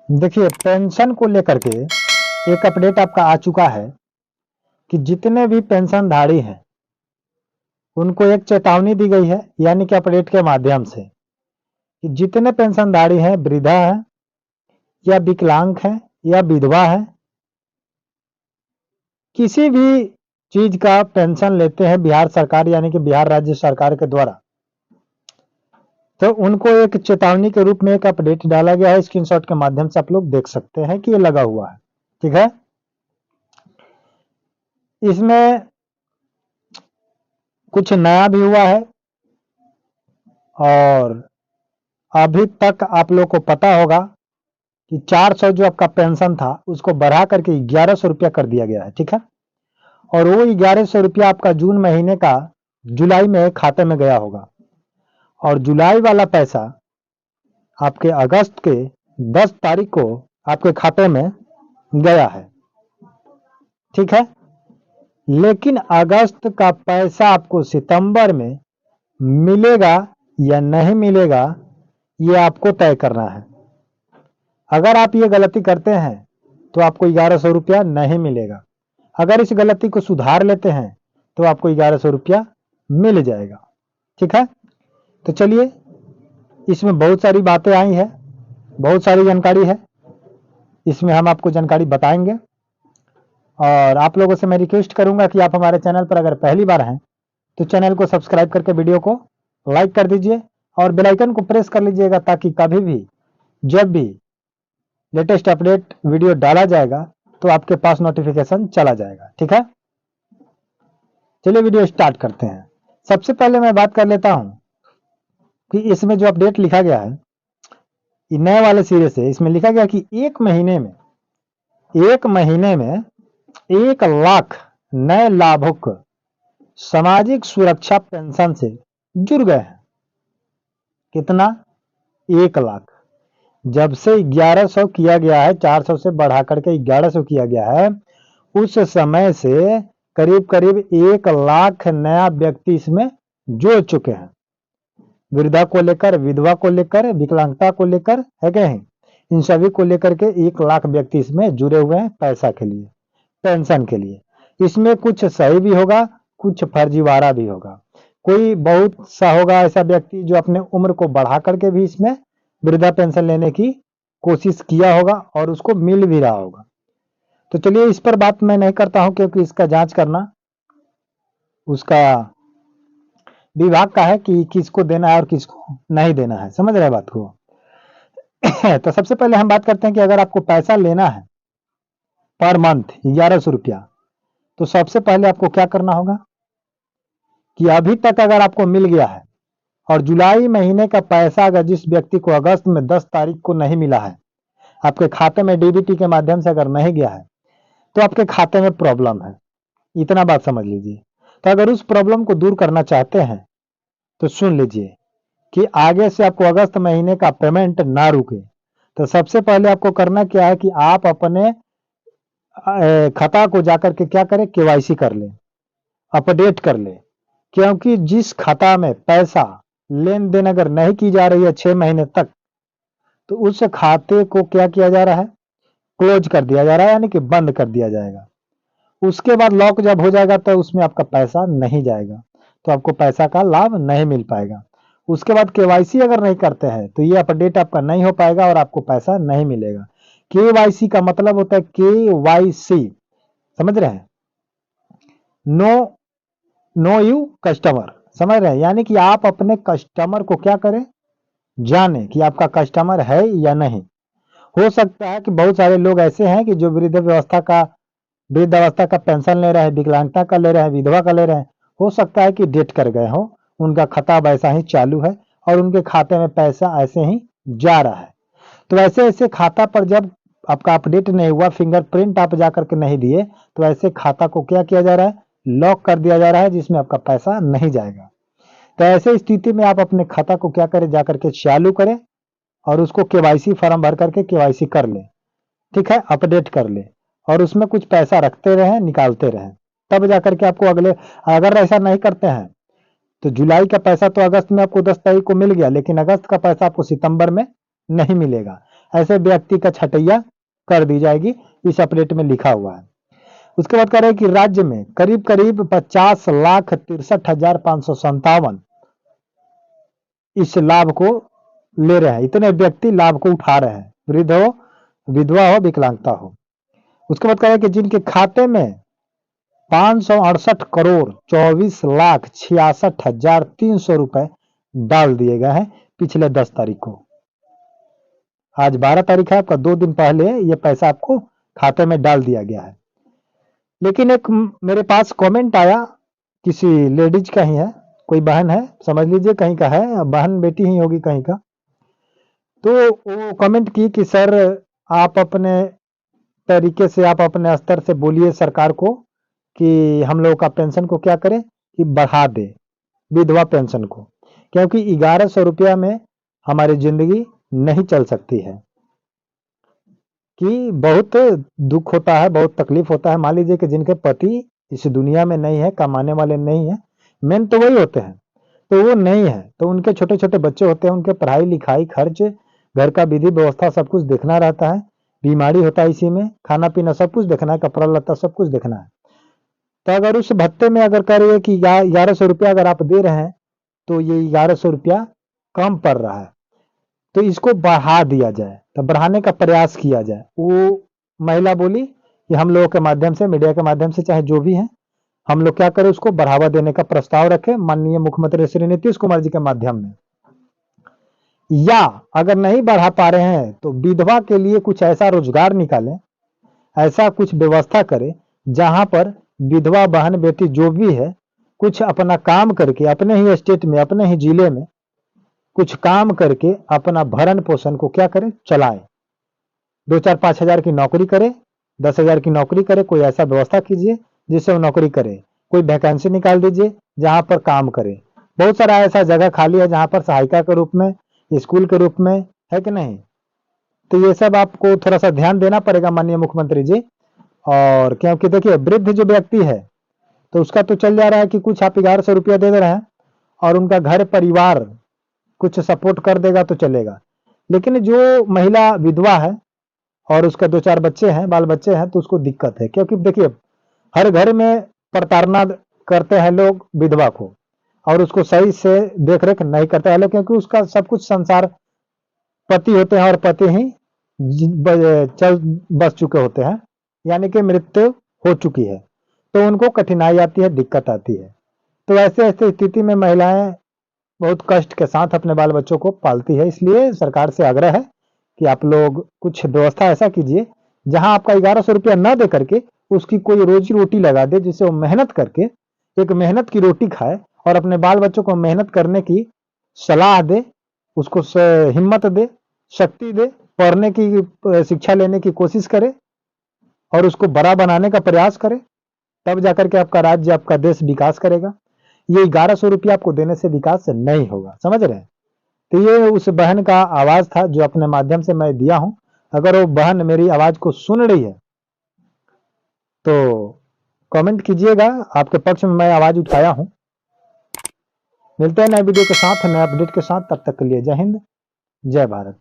देखिए, पेंशन को लेकर के एक अपडेट आपका आ चुका है कि जितने भी पेंशनधारी हैं उनको एक चेतावनी दी गई है, यानी कि अपडेट के माध्यम से कि जितने पेंशनधारी हैं, वृद्धा हैं या विकलांग हैं या विधवा हैं, किसी भी चीज का पेंशन लेते हैं बिहार सरकार यानी कि बिहार राज्य सरकार के द्वारा, तो उनको एक चेतावनी के रूप में एक अपडेट डाला गया है। स्क्रीनशॉट के माध्यम से आप लोग देख सकते हैं कि ये लगा हुआ है। ठीक है, इसमें कुछ नया भी हुआ है और अभी तक आप लोग को पता होगा कि 400 जो आपका पेंशन था उसको बढ़ा करके 1100 रुपया कर दिया गया है। ठीक है, और वो 1100 रुपया आपका जून महीने का जुलाई में खाते में गया होगा और जुलाई वाला पैसा आपके अगस्त के 10 तारीख को आपके खाते में गया है। ठीक है, लेकिन अगस्त का पैसा आपको सितंबर में मिलेगा या नहीं मिलेगा ये आपको तय करना है। अगर आप ये गलती करते हैं तो आपको 1100 रुपया नहीं मिलेगा। अगर इस गलती को सुधार लेते हैं तो आपको 1100 रुपया मिल जाएगा। ठीक है, तो चलिए, इसमें बहुत सारी बातें आई हैं, बहुत सारी जानकारी है, इसमें हम आपको जानकारी बताएंगे। और आप लोगों से मैं रिक्वेस्ट करूंगा कि आप हमारे चैनल पर अगर पहली बार हैं तो चैनल को सब्सक्राइब करके वीडियो को लाइक कर दीजिए और बेल आइकन को प्रेस कर लीजिएगा ताकि कभी भी जब भी लेटेस्ट अपडेट वीडियो डाला जाएगा तो आपके पास नोटिफिकेशन चला जाएगा। ठीक है, चलिए वीडियो स्टार्ट करते हैं। सबसे पहले मैं बात कर लेता हूं कि इसमें जो अपडेट लिखा गया है ये नए वाले सिरे से, इसमें लिखा गया कि एक महीने में 1 लाख नए लाभुक सामाजिक सुरक्षा पेंशन से जुड़ गए हैं। कितना? 1 लाख। जब से 1100 किया गया है, 400 से बढ़ा करके 1100 किया गया है, उस समय से करीब करीब 1 लाख नया व्यक्ति इसमें जुड़ चुके हैं। वृद्धा को लेकर, विधवा को लेकर, विकलांगता को लेकर, है क्या है, इन सभी को लेकर के 1 लाख व्यक्ति इसमें जुड़े हुए हैं पैसा के लिए, पेंशन के लिए। इसमें कुछ सही भी होगा, कुछ फर्जीवाड़ा भी होगा। कोई बहुत सा होगा ऐसा व्यक्ति जो अपने उम्र को बढ़ा करके भी इसमें वृद्धा पेंशन लेने की कोशिश किया होगा और उसको मिल भी रहा होगा। तो चलिए, इस पर बात मैं नहीं करता हूं क्योंकि इसका जांच करना उसका विभाग का है कि किसको देना है और किसको नहीं देना है। समझ रहे बात को? तो सबसे पहले हम बात करते हैं कि अगर आपको पैसा लेना है पर मंथ 1100 रुपया, तो सबसे पहले आपको क्या करना होगा कि अभी तक अगर आपको मिल गया है और जुलाई महीने का पैसा अगर जिस व्यक्ति को अगस्त में 10 तारीख को नहीं मिला है, आपके खाते में डीबीटी के माध्यम से अगर नहीं गया है, तो आपके खाते में प्रॉब्लम है। इतना बात समझ लीजिए। तो अगर उस प्रॉब्लम को दूर करना चाहते हैं तो सुन लीजिए कि आगे से आपको अगस्त महीने का पेमेंट ना रुके, तो सबसे पहले आपको करना क्या है कि आप अपने खाता को जाकर के क्या करें, केवाईसी कर लें, अपडेट कर लें। क्योंकि जिस खाता में पैसा लेन देन अगर नहीं की जा रही है 6 महीने तक, तो उस खाते को क्या किया जा रहा है, क्लोज कर दिया जा रहा है, यानी कि बंद कर दिया जाएगा। उसके बाद लॉक जब हो जाएगा तो उसमें आपका पैसा नहीं जाएगा, तो आपको पैसा का लाभ नहीं मिल पाएगा। उसके बाद केवाईसी अगर नहीं करते हैं तो ये अपडेट आपका नहीं हो पाएगा और आपको पैसा नहीं मिलेगा। केवाईसी का मतलब होता है केवाईसी, समझ रहे हैं, नो यू कस्टमर, समझ रहे हैं, यानी कि आप अपने कस्टमर को क्या करें, जाने कि आपका कस्टमर है या नहीं। हो सकता है कि बहुत सारे लोग ऐसे हैं कि जो वृद्धावस्था का पेंशन ले रहे हैं, विकलांगता का ले रहे हैं, विधवा का ले रहे हैं, हो सकता है कि डेट कर गए हो, उनका खाता वैसा ही चालू है और उनके खाते में पैसा ऐसे ही जा रहा है। तो ऐसे ऐसे खाता पर जब आपका अपडेट नहीं हुआ, फिंगरप्रिंट आप जाकर के नहीं दिए, तो ऐसे खाता को क्या किया जा रहा है, लॉक कर दिया जा रहा है, जिसमें आपका पैसा नहीं जाएगा। तो ऐसे स्थिति में आप अपने खाता को क्या करें, जाकर के चालू करें और उसको केवाईसी फॉर्म भर करके केवाईसी कर ले। ठीक है, अपडेट कर ले और उसमें कुछ पैसा रखते रहें, निकालते रहें, तब जाकर के आपको अगले, अगर ऐसा नहीं करते हैं तो जुलाई का पैसा तो अगस्त में आपको 10 तारीख को मिल गया, लेकिन अगस्त का पैसा आपको सितंबर में नहीं मिलेगा। ऐसे व्यक्ति का छटैया कर दी जाएगी, इस अपडेट में लिखा हुआ है। उसके बाद कह रहे हैं कि राज्य में करीब करीब 50,63,557 इस लाभ को ले रहे हैं, इतने व्यक्ति लाभ को उठा रहे हैं, वृद्ध हो, विधवा हो, विकलांगता हो। उसके बाद कह रहे हैं कि जिनके खाते में 568,24,66,300 रुपए डाल दिए गए हैं पिछले 10 तारीख को। आज 12 तारीख है, आपका 2 दिन पहले ये पैसा आपको खाते में डाल दिया गया है। लेकिन एक मेरे पास कमेंट आया, किसी लेडीज का ही है, कोई बहन है, समझ लीजिए कहीं का है, बहन बेटी ही होगी कहीं का। तो वो कमेंट की कि सर आप अपने तरीके से, आप अपने स्तर से बोलिए सरकार को कि हम लोगों का पेंशन को क्या करें कि बढ़ा दे, विधवा पेंशन को, क्योंकि 1100 रुपया में हमारी जिंदगी नहीं चल सकती है, कि बहुत दुख होता है, बहुत तकलीफ होता है। मान लीजिए कि जिनके पति इस दुनिया में नहीं है, कमाने वाले नहीं है, मेन तो वही होते हैं, तो वो नहीं है, तो उनके छोटे छोटे बच्चे होते हैं, उनके पढ़ाई लिखाई खर्च, घर का विधि व्यवस्था सब कुछ देखना रहता है, बीमारी होता है इसी में, खाना पीना सब कुछ देखना है, कपड़ा लत्ता सब कुछ देखना है। तो अगर उस भत्ते में अगर कह रही है कि 1100 रुपया अगर आप दे रहे हैं तो ये 1100 रुपया कम पड़ रहा है, तो इसको बढ़ा दिया जाए, तो बढ़ाने का प्रयास किया जाए। वो महिला बोली कि हम लोगों के माध्यम से, मीडिया के माध्यम से, चाहे जो भी है, हम लोग क्या करें, उसको बढ़ावा देने का प्रस्ताव रखें माननीय मुख्यमंत्री श्री नीतीश कुमार जी के माध्यम में। या अगर नहीं बढ़ा पा रहे हैं तो विधवा के लिए कुछ ऐसा रोजगार निकालें, ऐसा कुछ व्यवस्था करें जहां पर विधवा बहन बेटी जो भी है कुछ अपना काम करके, अपने ही स्टेट में, अपने ही जिले में कुछ काम करके अपना भरण पोषण को क्या करे, चलाए। 2-4-5 हजार की नौकरी करे, 10 हजार की नौकरी करे, कोई ऐसा व्यवस्था कीजिए जिससे वो नौकरी करे। कोई वैकेंसी निकाल दीजिए जहां पर काम करे। बहुत सारा ऐसा जगह खाली है जहां पर सहायिका के रूप में, स्कूल के रूप में, है कि नहीं। तो ये सब आपको थोड़ा सा ध्यान देना पड़ेगा माननीय मुख्यमंत्री जी। और क्योंकि देखिए वृद्ध जो व्यक्ति है तो उसका तो चल जा रहा है कि कुछ आप 1100 रुपया दे रहे हैं और उनका घर परिवार कुछ सपोर्ट कर देगा तो चलेगा। लेकिन जो महिला विधवा है और उसका 2-4 बच्चे हैं, बाल बच्चे हैं, तो उसको दिक्कत है, क्योंकि देखिए हर घर में प्रताड़ना करते हैं लोग विधवा को, और उसको सही से देख रेख नहीं करते हैं लोग, क्योंकि उसका सब कुछ संसार पति होते हैं और पति ही चल बस चुके होते हैं, यानी कि मृत्यु हो चुकी है, तो उनको कठिनाई आती है, दिक्कत आती है। तो ऐसे ऐसे स्थिति में महिलाएं बहुत कष्ट के साथ अपने बाल बच्चों को पालती है। इसलिए सरकार से आग्रह है कि आप लोग कुछ व्यवस्था ऐसा कीजिए जहां आपका 1100 रुपया न दे करके उसकी कोई रोजी रोटी लगा दे, जिससे वो मेहनत करके एक मेहनत की रोटी खाए और अपने बाल बच्चों को मेहनत करने की सलाह दे, उसको हिम्मत दे, शक्ति दे, पढ़ने की, शिक्षा लेने की कोशिश करे और उसको बड़ा बनाने का प्रयास करे, तब जाकर के आपका राज्य, आपका देश विकास करेगा। ये 1100 रुपया आपको देने से विकास नहीं होगा, समझ रहे हैं। तो ये उस बहन का आवाज था जो अपने माध्यम से मैं दिया हूं। अगर वो बहन मेरी आवाज को सुन रही है तो कमेंट कीजिएगा, आपके पक्ष में मैं आवाज उठाया हूं। मिलते हैं नए वीडियो के साथ, नए अपडेट के साथ, तब तक के लिए जय हिंद, जय भारत।